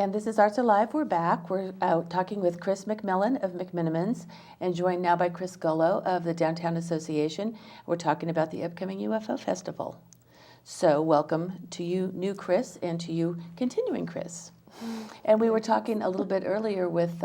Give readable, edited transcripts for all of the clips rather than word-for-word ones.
And this is Arts Alive. We're back. We're out talking with Kris McMillan of McMenamins and joined now by Kris Gullo of the Downtown Association. We're talking about the upcoming UFO Festival. So welcome to you, new Kris, and to you, continuing Kris. And we were talking a little bit earlier with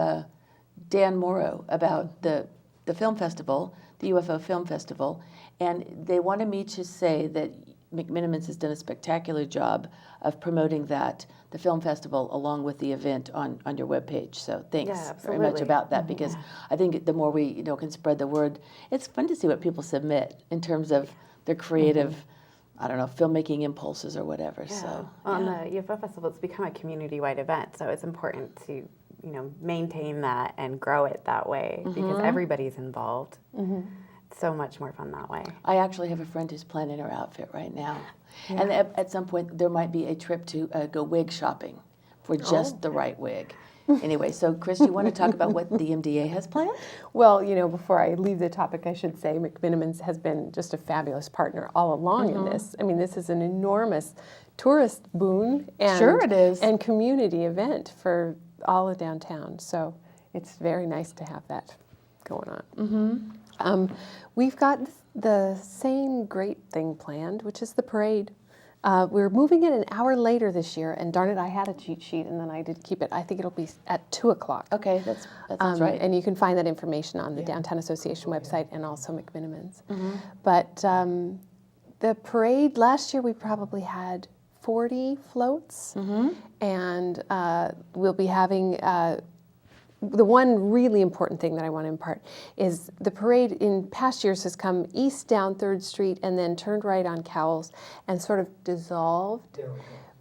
Dan Morrow about the film festival, the UFO Film Festival, and they wanted me to say that McMenamins has done a spectacular job of promoting the film festival along with the event on your webpage. So thanks very much about that, because I think the more we can spread the word, it's fun to see what people submit in terms of their creative, I don't know, filmmaking impulses or whatever. Yeah. So on the UFO Festival, it's become a community-wide event, so it's important to maintain that and grow it that way because everybody's involved. It's so much more fun that way. I actually have a friend who's planning her outfit right now. Yeah. And at some point there might be a trip to go wig shopping for just the right wig. Anyway, so Kris, you want to talk about what the MDA has planned? Well, before I leave the topic, I should say McMenamin has been just a fabulous partner all along in this. I mean, this is an enormous tourist boon and, sure it is. And community event for all of downtown. So it's very nice to have that going on. We've got the same great thing planned, which is the parade. We're moving it an hour later this year, and darn it, I had a cheat sheet, and then I did keep it. I think it'll be at 2 o'clock. Okay, that sounds right. And you can find that information on the Downtown Association website and also McMenamin's. But the parade, last year we probably had 40 floats, and we'll be having the one really important thing that I want to impart is the parade in past years has come east down 3rd Street and then turned right on Cowles and sort of dissolved.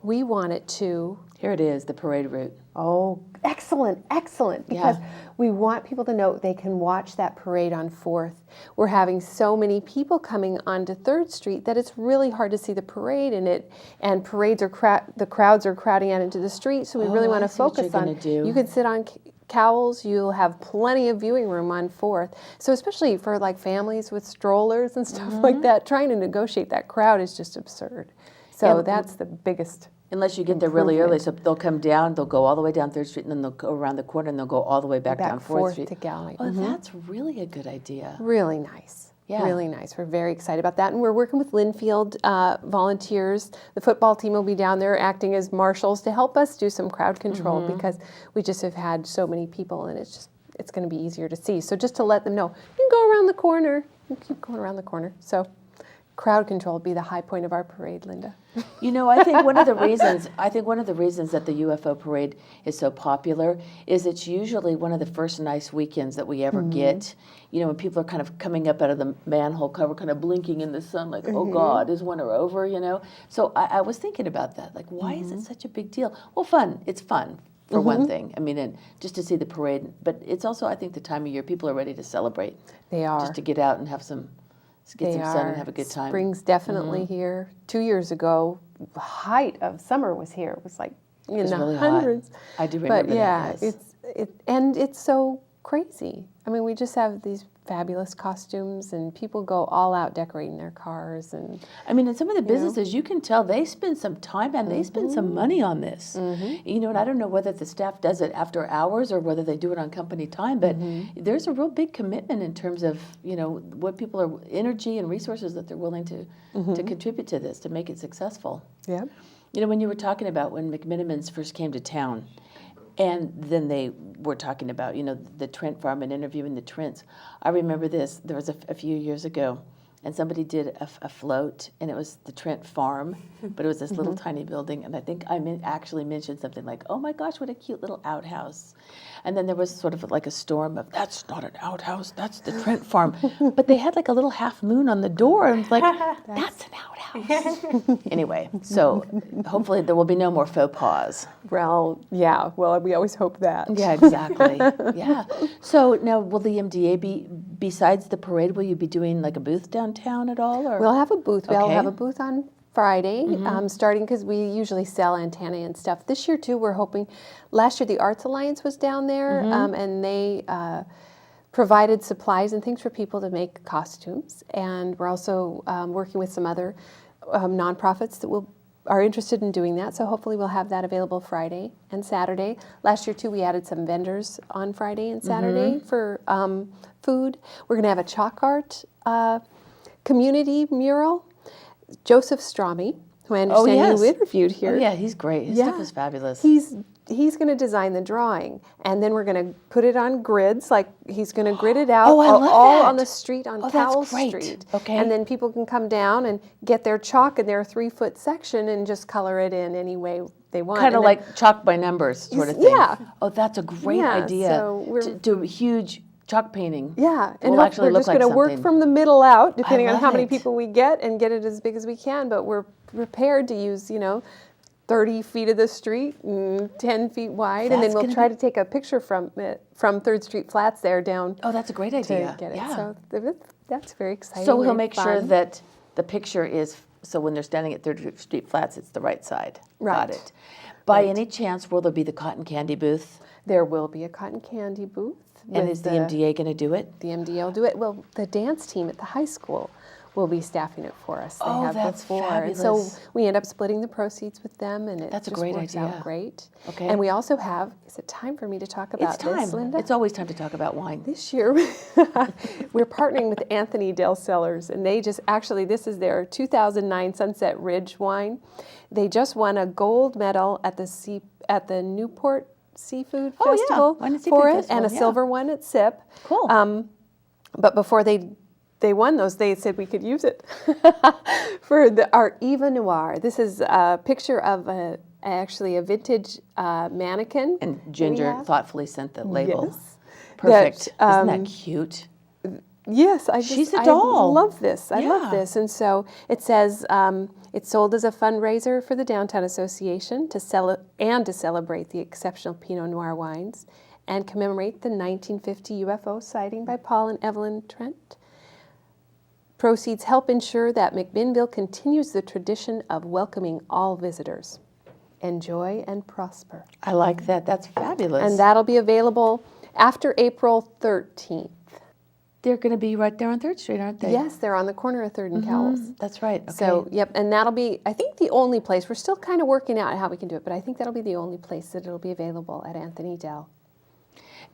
We want it to... Here it is, the parade route. Oh, excellent, excellent. Because we want people to know they can watch that parade on 4th. We're having so many people coming onto 3rd Street that it's really hard to see the parade in it. And parades are the crowds are crowding out into the street, so we really want to focus on... You could sit on Cowles, you'll have plenty of viewing room on 4th. So especially for like families with strollers and stuff like that, trying to negotiate that crowd is just absurd. So that's the biggest... Unless you get there really early, so they'll come down, they'll go all the way down 3rd Street, and then they'll go around the corner, and they'll go all the way back down 4th Street. to Galway. Oh, that's really a good idea. Really nice. Yeah. Really nice. We're very excited about that. And we're working with Linfield volunteers. The football team will be down there acting as marshals to help us do some crowd control because we just have had so many people, and it's going to be easier to see. So just to let them know, you can go around the corner. You keep going around the corner. So crowd control will be the high point of our parade, Lynda. I think one of the reasons that the UFO parade is so popular is it's usually one of the first nice weekends that we ever get. When people are kind of coming up out of the manhole cover, kind of blinking in the sun, like, oh God, is winter over? So I was thinking about that, like, why is it such a big deal? Well, fun. It's fun. For one thing, and just to see the parade, but it's also, I think, the time of year people are ready to celebrate. They are. Just to get out and have some sun and have a good time. Spring's definitely here. 2 years ago, the height of summer was here. It was like in the really hundreds. Hot. I do remember that. But it's so crazy. We just have these fabulous costumes, and people go all out decorating their cars. And and some of the businesses, you can tell they spend some time and they spend some money on this. And I don't know whether the staff does it after hours or whether they do it on company time, but there's a real big commitment in terms of, what people are, energy and resources that they're willing to contribute to this, to make it successful. Yeah. When you were talking about when McMenamins first came to town, and then they were talking about, the Trent farm and interviewing the Trents. I remember this. There was a few years ago, and somebody did a float, and it was the Trent farm, but it was this little tiny building, and I think I actually mentioned something like, oh my gosh, what a cute little outhouse. And then there was sort of like a storm of, that's not an outhouse, that's the Trent farm. But they had like a little half moon on the door, and it's like, that's an outhouse. Anyway, so hopefully there will be no more faux pas. Well, yeah, we always hope that. Yeah, exactly. Yeah. So now, will the MDA be, besides the parade, will you be doing like a booth downtown at all? Or? We'll have a booth. We'll have a booth on Friday, starting because we usually sell antennae and stuff. This year, too, we're hoping. Last year, the Arts Alliance was down there, and they provided supplies and things for people to make costumes. And we're also working with some other nonprofits that will are interested in doing that. So hopefully we'll have that available Friday and Saturday. Last year too, we added some vendors on Friday and Saturday for food. We're going to have a chalk art community mural. Joseph Strami, who I understand you interviewed here. Oh, yeah, he's great. His stuff is fabulous. He's going to design the drawing, and then we're going to put it on grids. Like he's going to grid it out all on the street on Cowell Street. Okay. And then people can come down and get their chalk in their 3-foot section and just color it in any way they want. Kind of like chalk by numbers sort of thing. Yeah. Oh, that's a great idea. So to do a huge chalk painting. Yeah, and will actually we're look just going to like work something. from the middle out, depending on love how many it. people we get, and get it as big as we can. But we're prepared to use, 30 feet of the street and 10 feet wide, and then we'll try to take a picture from 3rd Street Flats there down. Oh, that's a great idea. To get it. Yeah. So that's very exciting. So he'll very make sure fun. that the picture is, so when they're standing at 3rd Street Flats, it's the right side. Right. Got it. By any chance, will there be the cotton candy booth? There will be a cotton candy booth. And with is the MDA going to do it? The MDA will do it. Well, the dance team at the high school will be staffing it for us. They Oh, have that's before. fabulous. And so we end up splitting the proceeds with them, and it That's a just great works idea. out great. Okay. And we also have, is it time for me to talk about It's time. this, Lynda? It's always time to talk about wine. This year, we're partnering with Anthony Del Cellars, and they just, actually, this is their 2009 Sunset Ridge wine. They just won a gold medal at the Newport Seafood Festival Wine and Seafood for it, Festival, and a yeah. silver one at SIP. Cool. But before they won those, they said we could use it for our Eva Noir. This is a picture of actually a vintage mannequin. And Ginger thoughtfully sent the label. Yes. Perfect. That, Isn't that cute? Yes, She's a doll. I love this. I Yeah. love this. And so it says it's sold as a fundraiser for the Downtown Association to celebrate the exceptional Pinot Noir wines and commemorate the 1950 UFO sighting by Paul and Evelyn Trent. Proceeds help ensure that Mcminnville continues the tradition of welcoming all visitors. Enjoy and prosper. I like that. That's fabulous. And that'll be available after April 13th. They're going to be right there on 3rd Street, aren't they? Yes, they're on the corner of 3rd and Cowles. That's right. Okay. So, yep, and that'll be, I think, the only place. We're still kind of working out how we can do it, but I think that'll be the only place that it'll be available at Anthony Dell.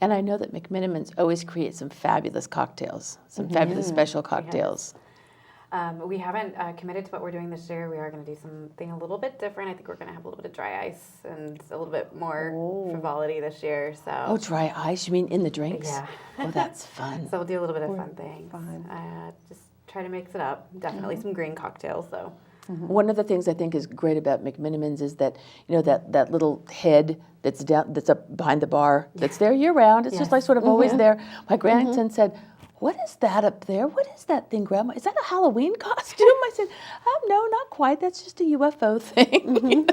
And I know that McMenamin's always create some fabulous cocktails, some fabulous special cocktails. We haven't committed to what we're doing this year. We are going to do something a little bit different. I think we're going to have a little bit of dry ice and a little bit more frivolity this year. So. Oh, dry ice? You mean in the drinks? Yeah. Oh, that's fun. So we'll do a little bit of fun things. Just try to mix it up. Definitely some green cocktails, though. One of the things I think is great about McMenamin's is that, that little head that's up behind the bar, that's there year round. It's just like sort of always there. My grandson said, "What is that up there? What is that thing, Grandma? Is that a Halloween costume?" I said, "No, not quite. That's just a UFO thing."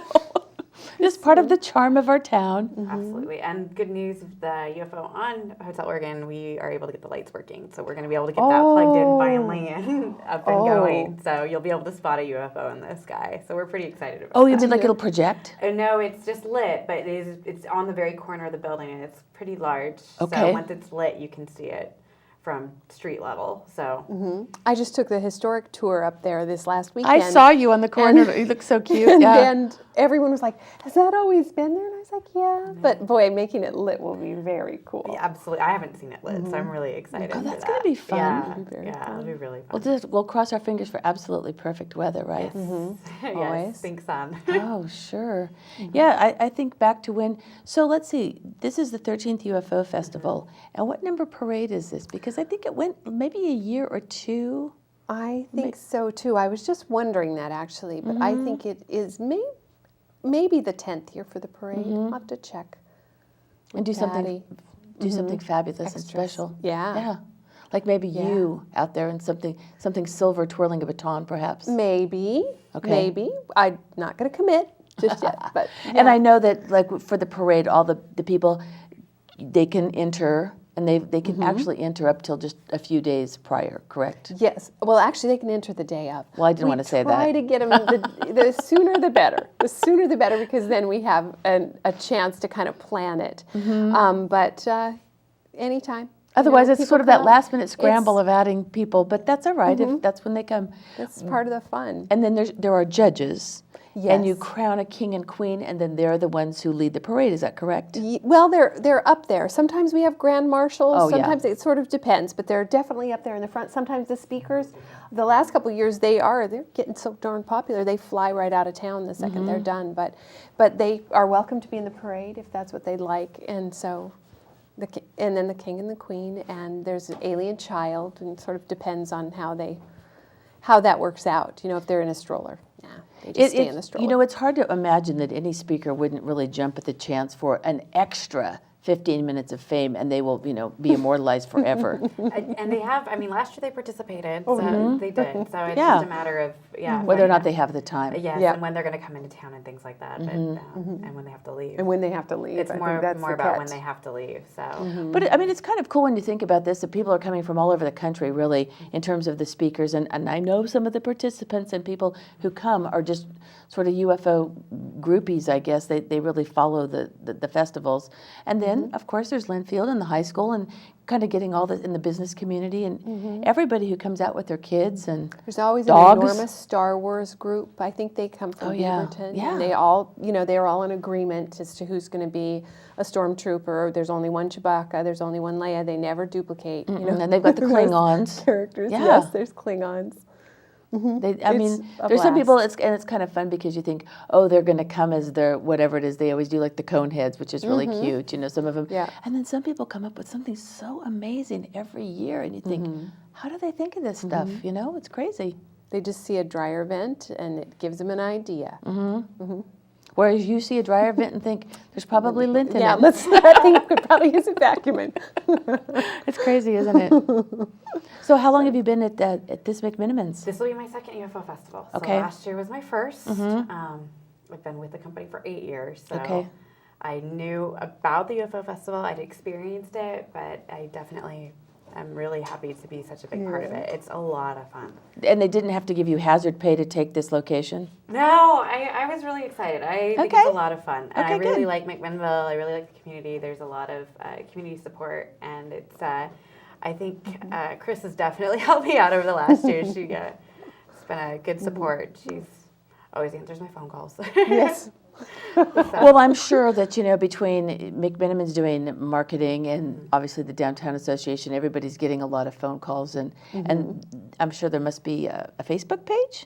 Just part of the charm of our town. Absolutely. And good news with the UFO on Hotel Oregon, we are able to get the lights working. So we're going to be able to get that plugged in finally and up and going. So you'll be able to spot a UFO in the sky. So we're pretty excited about Oh, you that. mean like it'll project? No, it's just lit, but it's on the very corner of the building, and it's pretty large. Okay. So once it's lit, you can see it from street level. So I just took the historic tour up there this last weekend. I saw you on the corner. You look so cute. And, Yeah. and everyone was like, "Has that always been there?" And I was like, "Yeah." But boy, making it lit will be very cool. yeah, absolutely. I haven't seen it lit, so I'm really excited. Oh, for that's that. gonna be fun. Yeah, It'll be very it'll be really fun. We'll cross our fingers for absolutely perfect weather, right? Yes, Always. think sun. Oh, sure. Yeah, I think back to when, so let's see, this is the 13th UFO Festival, and what number parade is this? Because I think it went maybe a year or two. I think so too. I was just wondering that actually, but I think it is maybe the 10th year for the parade. I'll have to check. And do Patty. something fabulous and Extras. special. Yeah. Yeah. Like maybe you out there and something silver twirling a baton, perhaps. Maybe. Okay. Maybe. I'm not going to commit just yet, but And I know that like for the parade, all the people, they can enter, and they can actually enter up till just a few days prior, correct? yes. Well, actually, they can enter the day of. Well, I didn't want to say that. Try to get them the sooner the better. The sooner the better, because then we have a chance to kind of plan it. But anytime. Otherwise, it's people sort of that come. last-minute scramble of adding people, but that's all right if that's when they come. That's part of the fun. And then there are judges. And you crown a king and queen, and then they're the ones who lead the parade. Is that correct? Well, they're up there. Sometimes we have grand marshals. Oh, yeah. Sometimes it sort of depends, but they're definitely up there in the front. Sometimes the speakers, the last couple of years, they're getting so darn popular. They fly right out of town the second they're done. But they are welcome to be in the parade if that's what they'd like. And so, and then the king and the queen, and there's an alien child, and it sort of depends on how that works out. You know, if they're in a stroller. Yeah, they just stay in the stroller. You know, it's hard to imagine that any speaker wouldn't really jump at the chance for an extra 15 minutes of fame, and they will, be immortalized forever. And they have, last year they participated, so they did. So it's Yeah. just a matter of, Whether or not they have the time. Yes, Yeah. and when they're going to come into town and things like that, but, and when they have to leave. And when they have to leave. It's I more think that's the about catch. when they have to leave, so. But it's kind of cool when you think about this, that people are coming from all over the country, really, in terms of the speakers. And I know some of the participants and people who come are just sort of UFO groupies, I guess. They really follow the festivals. And then, of course, there's Linfield and the high school, and kind of getting all the in the business community, and everybody who comes out with their kids and There's always dogs. an enormous Star Wars group. I think they come from Beaverton. Yeah. And they all, they're all in agreement as to who's going to be a stormtrooper. There's only one Chewbacca. There's only one Leia. They never duplicate. And they've got the Klingons. Characters. Yeah. Yes, there's Klingons. There's a some blast. people, it's kind of fun because you think, oh, they're going to come as their whatever it is. They always do like the cone heads, which is really cute, some of them. Yeah. And then some people come up with something so amazing every year, and you think, how do they think of this stuff? It's crazy. They just see a dryer vent, and it gives them an idea. Whereas you see a dryer vent and think, there's probably lint in Yeah, it. I think we could probably use it vacuuming. It's crazy, isn't it? So how long have you been at this McMenamin's? This will be my second UFO festival. So Okay. last year was my first. I've been with the company for 8 years. So Okay. I knew about the UFO festival. I'd experienced it, but I definitely am really happy to be such a big part of it. It's a lot of fun. And they didn't have to give you hazard pay to take this location? No, I was really excited. I think Okay. it's a lot of fun. And Okay, I really good. like McMinnville. I really like the community. There's a lot of community support. And it's, I think Kris has definitely helped me out over the last year. She's been a good support. She's always answers my phone calls. Yes. Well, I'm sure that, between McMenamin's doing marketing and obviously the Downtown Association, everybody's getting a lot of phone calls, and I'm sure there must be a Facebook page?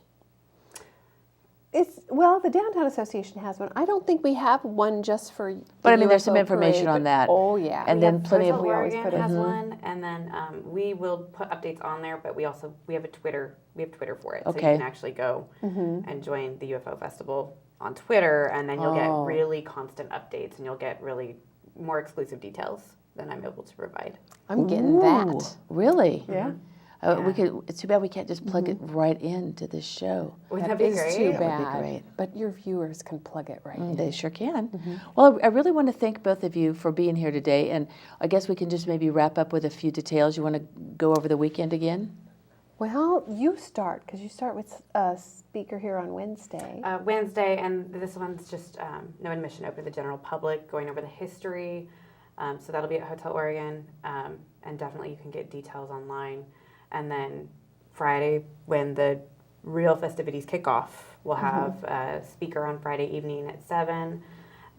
The Downtown Association has one. I don't think we have one just for. But the there's some UFO information parade, on but- that. Oh yeah. And then plenty of. Hotel we always Oregon put it- has one, and then we will put updates on there. But we have a Twitter. We have Twitter for it, so Okay. you can actually go and join the UFO Festival on Twitter, and then you'll get really constant updates, and you'll get really more exclusive details than I'm able to provide. I'm getting Ooh, that. Really? Yeah. We could. It's too bad we can't just plug it right into this show. Wouldn't that That be is great? too That would be bad. great. But your viewers can plug it right in. They sure can. Well, I really want to thank both of you for being here today, and I guess we can just maybe wrap up with a few details. You want to go over the weekend again? Well, you start because you start with a speaker here on Wednesday. Wednesday, and this one's just no admission, open to the general public, going over the history. So that'll be at Hotel Oregon, and definitely you can get details online. And then Friday, when the real festivities kick off, we'll have a speaker on Friday evening at 7.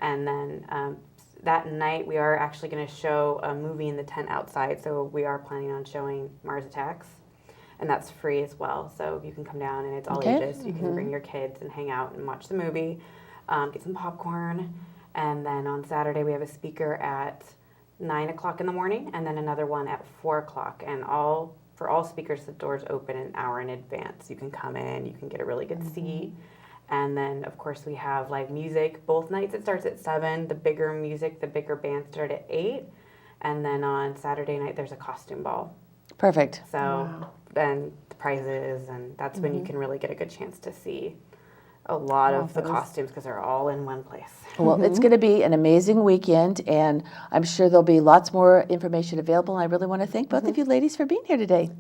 And then that night, we are actually going to show a movie in the tent outside. So we are planning on showing Mars Attacks. And that's free as well. So you can come down, and it's all ages. You can bring your kids and hang out and watch the movie, get some popcorn. And then on Saturday, we have a speaker at 9 o'clock in the morning, and then another one at 4 o'clock. And for all speakers, the doors open an hour in advance. You can come in, you can get a really good seat. And then, of course, we have live music. Both nights it starts at 7. The bigger music, the bigger bands start at 8. And then on Saturday night, there's a costume ball. Perfect. So then the prizes, and that's when you can really get a good chance to see a lot of the costumes because they're all in one place. Well, it's going to be an amazing weekend, and I'm sure there'll be lots more information available. And I really want to thank both of you ladies for being here today.